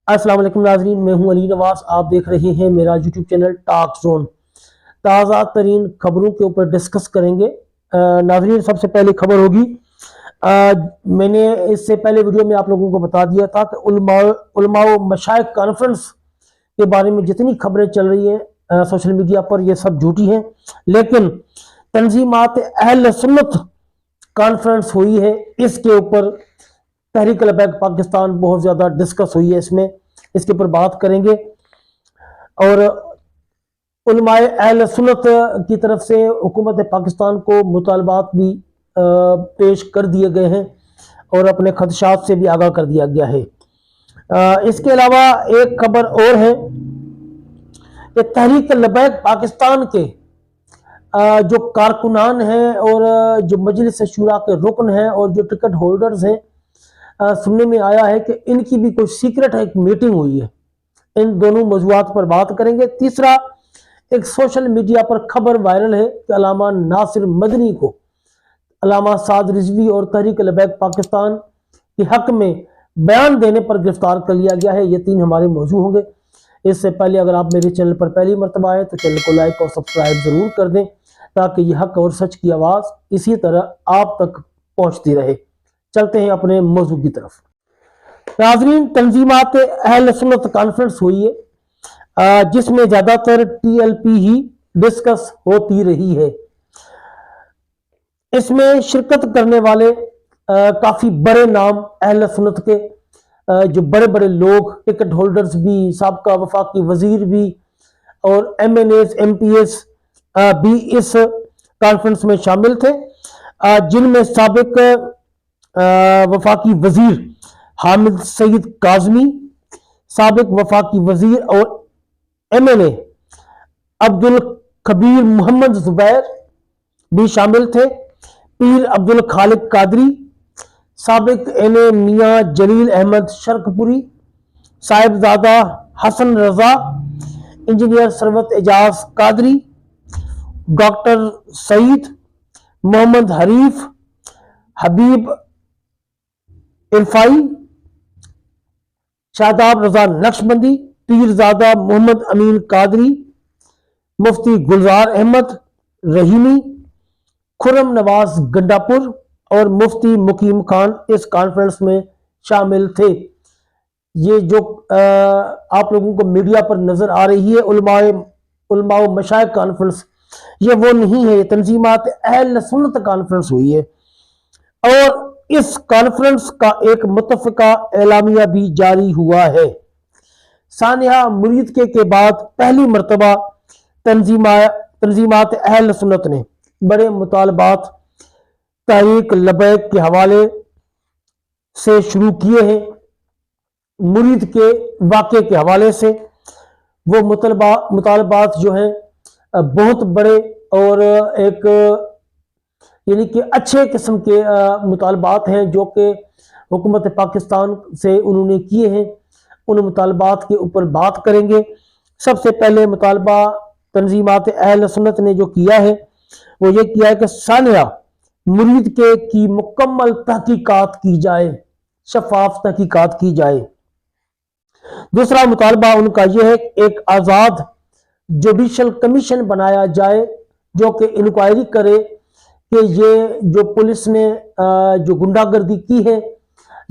अस्सलाम वालेकुम नाजरीन, मैं हूं अली नवाज। आप देख रहे हैं मेरा यूट्यूब चैनल टॉक जोन। ताज़ा तरीन खबरों के ऊपर डिस्कस करेंगे। नाजरीन, सबसे पहली खबर होगी, मैंने इससे पहले वीडियो में आप लोगों को बता दिया था कि उलमा व मशाइख कॉन्फ्रेंस के बारे में जितनी खबरें चल रही हैं सोशल मीडिया पर, ये सब झूठी हैं। लेकिन तंजीमात अहल सुन्नत कॉन्फ्रेंस हुई है, इसके ऊपर तहरीक लबैक पाकिस्तान बहुत ज़्यादा डिस्कस हुई है, इसके ऊपर बात करेंगे। और उलमाए अहल सुन्नत की तरफ से हुकूमत पाकिस्तान को मुतालबात भी पेश कर दिए गए हैं और अपने खदशात से भी आगाह कर दिया गया है। इसके अलावा एक खबर और है कि तहरीक लबैक पाकिस्तान के जो कारकुनान हैं और जो मजलिस शूरा के रुकन हैं और जो टिकट होल्डर्स हैं, सुनने में आया है कि इनकी भी कुछ सीक्रेट एक मीटिंग हुई है। इन दोनों मौजूआत पर बात करेंगे। तीसरा, एक सोशल मीडिया पर खबर वायरल है कि अल्लामा नासिर मदनी को अल्लामा साद रिजवी और तहरीक लबैक पाकिस्तान के हक में बयान देने पर गिरफ्तार कर लिया गया है। ये तीन हमारे मौजू होंगे। इससे पहले अगर आप मेरे चैनल पर पहली मरतबा आए तो चैनल को लाइक और सब्सक्राइब जरूर कर दें, ताकि ये हक और सच की आवाज़ इसी तरह आप तक पहुँचती रहे। चलते हैं अपने मौजू की तरफ। नाज़रीन, तंजीमात अहल सुन्नत कॉन्फ्रेंस हुई है, जिसमें ज़्यादातर TLP ही डिस्कस होती रही है। इसमें शिरकत करने वाले काफ़ी बड़े नाम अहल सुन्नत के, जो बड़े बड़े लोग, टिकट होल्डर्स भी, साबका वफाकी वजीर भी और MNAs MPs भी इस कॉन्फ्रेंस में शामिल थे, जिनमें साबिक वफाकी वजीर हामिद सईद काजमी, साबिक वफाकी वजीर और MNA अब्दुल कबीर मोहम्मद जुबैर भी शामिल थे, पीर अब्दुल खालिक कादरी, साबिक NA मियाँ जलील अहमद शर्कपुरी, साहिबजादा हसन रजा, इंजीनियर सरवत एजाज कादरी, डॉक्टर सईद मोहम्मद हरीफ, हबीब इरफाई, शादाब रजा नक्शबंदी, पीरजादा मोहम्मद अमीन कादरी, मुफ्ती गुलजार अहमद रहीमी, खुरम नवाज गंडापुर और मुफ्ती मुकीम खान इस कॉन्फ्रेंस में शामिल थे। ये जो आप लोगों को मीडिया पर नजर आ रही है उलमा व मशाइख कॉन्फ्रेंस, ये वो नहीं है। तंजीमात अहल सुन्नत कॉन्फ्रेंस हुई है और इस कॉन्फ्रेंस का एक मुतफ़िका एलामिया भी जारी हुआ है। सानिया मुरीद के बाद पहली मरतबा तंजीमात अहल सुन्नत ने बड़े मुतालबात तहरीक लबैक के हवाले से शुरू किए हैं। मुरीद के वाक़े के हवाले से वो मुतालबात जो हैं बहुत बड़े और एक यानी कि अच्छे किस्म के मुतालबात हैं जो कि हुकूमत पाकिस्तान से उन्होंने किए हैं। उन मुतालबात के ऊपर बात करेंगे। सबसे पहले मुतालबा तंजीमात अहल सुन्नत ने जो किया है वो ये किया है कि सानिया मुरीद के की मुकम्मल तहकीकात की जाए, शफाफ तहकीकात की जाए। दूसरा मुतालबा उनका यह है कि एक आज़ाद जुडिशल कमीशन बनाया जाए जो कि इंक्वायरी करे कि ये जो पुलिस ने जो गुंडागर्दी की है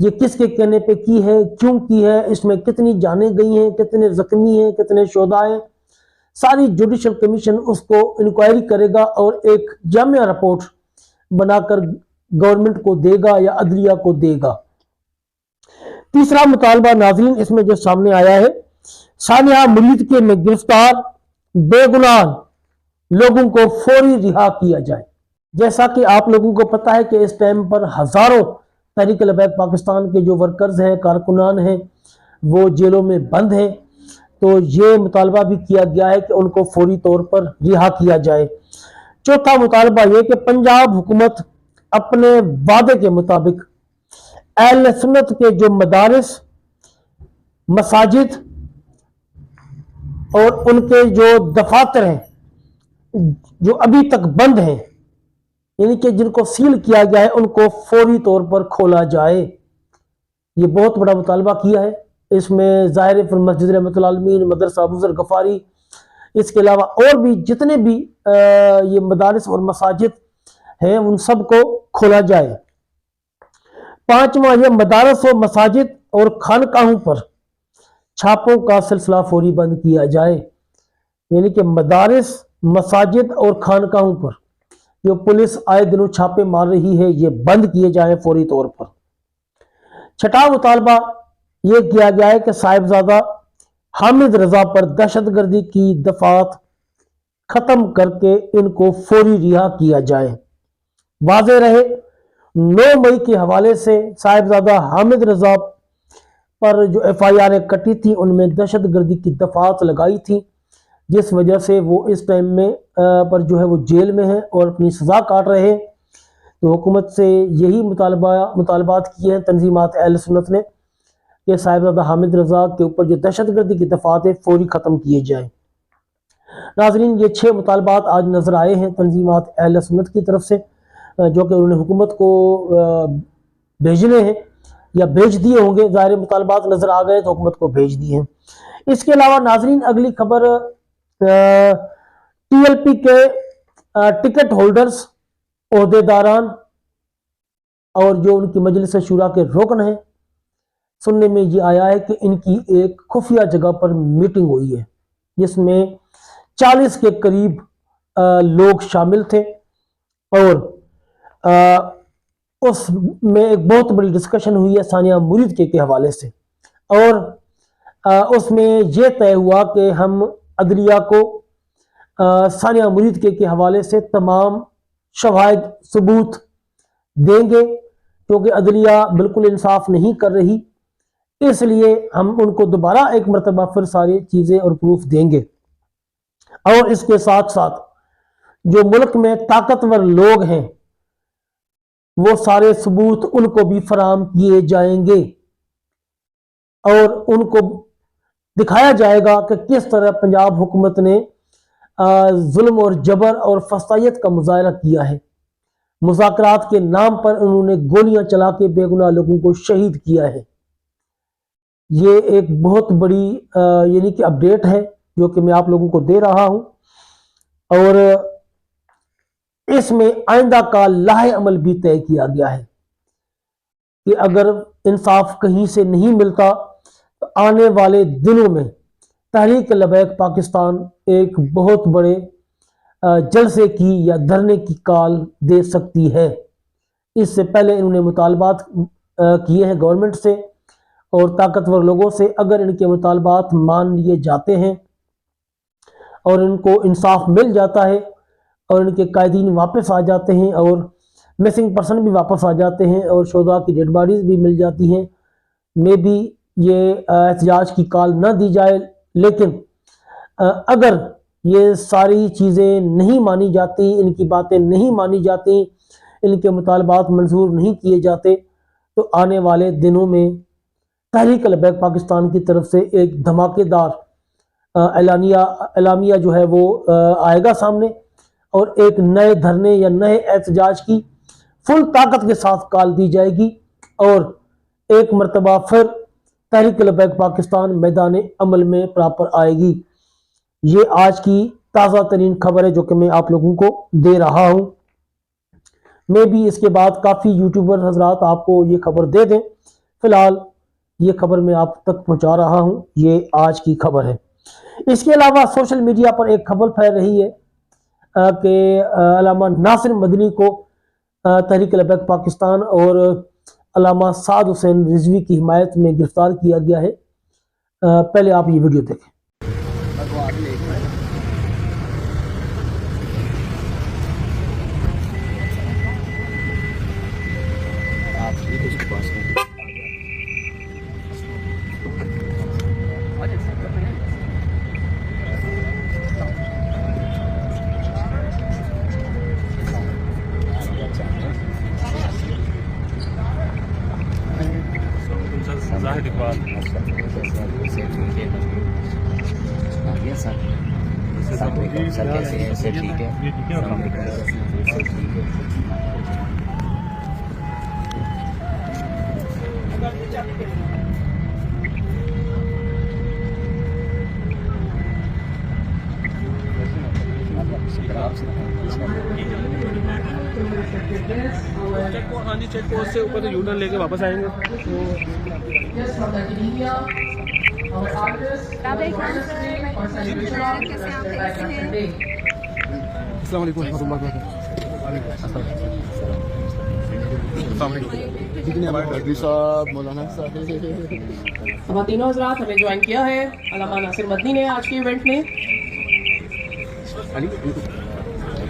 ये किसके कहने पे की है, क्यों की है, इसमें कितनी जानें गई हैं, कितने जख्मी हैं, कितने शोधा हैं। सारी जुडिशल कमीशन उसको इंक्वायरी करेगा और एक जामिया रिपोर्ट बनाकर गवर्नमेंट को देगा या अदलिया को देगा। तीसरा मुतालबा नाज़रीन इसमें जो सामने आया है, सानिया मुरीद के में गिरफ्तार बेगुनाह लोगों को फौरी रिहा किया जाए। जैसा कि आप लोगों को पता है कि इस टाइम पर हजारों तहरीक लबैक पाकिस्तान के जो वर्कर्स हैं, कारकुनान हैं, वो जेलों में बंद हैं। तो ये मुतालबा भी किया गया है कि उनको फौरी तौर पर रिहा किया जाए। चौथा मुतालबा ये कि पंजाब हुकूमत अपने वादे के मुताबिक अहल सुन्नत के जो मदारिस, मसाजिद और उनके जो दफातर हैं जो अभी तक बंद हैं, यानी कि जिनको सील किया गया है, उनको फौरी तौर पर खोला जाए। ये बहुत बड़ा मुतालबा किया है। اس میں ظاہر پر مسجد رحمت العالمین، مدرسہ ابو ذر غفاری، اس کے علاوہ اور بھی جتنے بھی یہ مدارس اور مساجد ہیں ان سب کو کھولا جائے۔ پانچواں، یہ مدارس و مساجد اور خانقاہوں پر چھاپوں کا سلسلہ فوری بند کیا جائے، یعنی کہ مدارس، مساجد اور خانقاہوں پر جو پولیس آئے دنوں چھاپے مار رہی ہے یہ بند کیے جائیں فوری طور پر۔ چھٹا مطالبہ یہ کیا گیا ہے کہ صاحبزادہ حامد رضا پر دہشت گردی کی دفعات ختم کر کے ان کو فوری رہا کیا جائے۔ واضح رہے 9 مئی کے حوالے سے صاحبزادہ حامد رضا پر جو FIR کٹی تھی ان میں دہشت گردی کی دفعات لگائی تھی، جس وجہ سے وہ اس ٹائم میں پر جو ہے وہ جیل میں ہیں اور اپنی سزا کاٹ رہے ہیں۔ تو حکومت سے یہی مطالبات کیے ہیں تنظیمات اہل سنت نے کہ صاحبزادہ حامد رضا کے اوپر جو دہشت گردی کی دفعات فوری ختم کیے جائیں۔ ناظرین، یہ 6 مطالبات آج نظر آئے ہیں تنظیمات اہل سنت کی طرف سے، جو کہ انہوں نے حکومت کو بھیجنے ہیں یا بھیج دیے ہوں گے، ظاہر مطالبات نظر آ گئے تو حکومت کو بھیج دیے ہیں۔ اس کے علاوہ ناظرین اگلی خبر TLP کے ٹکٹ ہولڈرز، عہدیداران اور جو ان کی مجلس شورا کے رکن ہیں، سننے میں یہ آیا ہے کہ ان کی ایک خفیہ جگہ پر میٹنگ ہوئی ہے جس میں 40 کے قریب لوگ شامل تھے، اور اس میں ایک بہت بڑی ڈسکشن ہوئی ہے ثانیہ مرید کے حوالے سے، اور اس میں یہ طے ہوا کہ ہم عدلیہ کو ثانیہ مرید کے حوالے سے تمام شواہد ثبوت دیں گے، کیونکہ عدلیہ بالکل انصاف نہیں کر رہی، اس لیے ہم ان کو دوبارہ ایک مرتبہ پھر ساری چیزیں اور پروف دیں گے، اور اس کے ساتھ ساتھ جو ملک میں طاقتور لوگ ہیں وہ سارے ثبوت ان کو بھی فراہم کیے جائیں گے، اور ان کو دکھایا جائے گا کہ کس طرح پنجاب حکومت نے ظلم اور جبر اور فسطائیت کا مظاہرہ کیا ہے۔ مذاکرات کے نام پر انہوں نے گولیاں چلا کے بے گناہ لوگوں کو شہید کیا ہے۔ یہ ایک بہت بڑی یعنی کہ اپڈیٹ ہے جو کہ میں آپ لوگوں کو دے رہا ہوں، اور اس میں آئندہ کا لاہ عمل بھی طے کیا گیا ہے کہ اگر انصاف کہیں سے نہیں ملتا تو آنے والے دنوں میں تحریک لبیک پاکستان ایک بہت بڑے جلسے کی یا دھرنے کی کال دے سکتی ہے۔ اس سے پہلے انہوں نے مطالبات کیے ہیں گورنمنٹ سے اور طاقتور لوگوں سے، اگر ان کے مطالبات مان لیے جاتے ہیں اور ان کو انصاف مل جاتا ہے اور ان کے قائدین واپس آ جاتے ہیں اور مسنگ پرسن بھی واپس آ جاتے ہیں اور شہداء کی ڈیڈ باڈیز بھی مل جاتی ہیں، میں بھی یہ احتجاج کی کال نہ دی جائے، لیکن اگر یہ ساری چیزیں نہیں مانی جاتی، ان کی باتیں نہیں مانی جاتی، ان کے مطالبات منظور نہیں کیے جاتے، تو آنے والے دنوں میں تحریک لبیک پاکستان کی طرف سے ایک دھماکے دار اعلامیہ جو ہے وہ آئے گا سامنے، اور ایک نئے دھرنے یا نئے احتجاج کی فل طاقت کے ساتھ کال دی جائے گی، اور ایک مرتبہ پھر تحریک لبیک پاکستان میدان عمل میں پراپر آئے گی۔ یہ آج کی تازہ ترین خبر ہے جو کہ میں آپ لوگوں کو دے رہا ہوں۔ میں بھی اس کے بعد کافی یوٹیوبر حضرات آپ کو یہ خبر دے دیں، فی الحال یہ خبر میں آپ تک پہنچا رہا ہوں، یہ آج کی خبر ہے۔ اس کے علاوہ سوشل میڈیا پر ایک خبر پھیل رہی ہے کہ علامہ ناصر مدنی کو تحریک لبیک پاکستان اور علامہ سعد حسین رضوی کی حمایت میں گرفتار کیا گیا ہے۔ پہلے آپ یہ ویڈیو دیکھیں۔ ظاہر اقبال سر کیسے ہیں؟ سے ٹھیک ہے، चेक पोस्ट से ऊपर यू टर्न लेके वापस आएंगे। तीनों हजरात हमें ज्वाइन किया है अल्लामा नासिर मदनी ने आज के इवेंट में।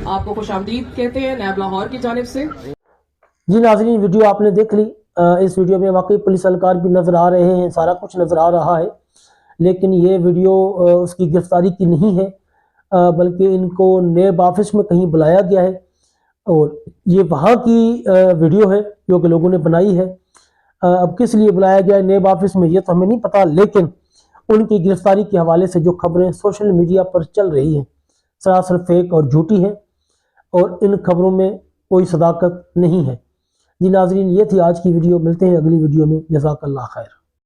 आपको खुशामदीद कहते हैं नैब लाहौर की जानिब से। जी नाज़रीन, वीडियो आपने देख ली। इस वीडियो में वाकई पुलिस एहलकार भी नज़र आ रहे हैं, सारा कुछ नज़र आ रहा है, लेकिन ये वीडियो उसकी गिरफ्तारी की नहीं है, बल्कि इनको नेब ऑफिस में कहीं बुलाया गया है और ये वहाँ की वीडियो है जो कि लोगों ने बनाई है। अब किस लिए बुलाया गया है नेब ऑफिस में ये तो हमें नहीं पता, लेकिन उनकी गिरफ्तारी के हवाले से जो खबरें सोशल मीडिया पर चल रही हैं सरासर फेक और झूठी हैं और इन खबरों में कोई सदाकत नहीं है। जी नाज़रीन, ये थी आज की वीडियो। मिलते हैं अगली वीडियो में। जज़ाकल्लाह खैर।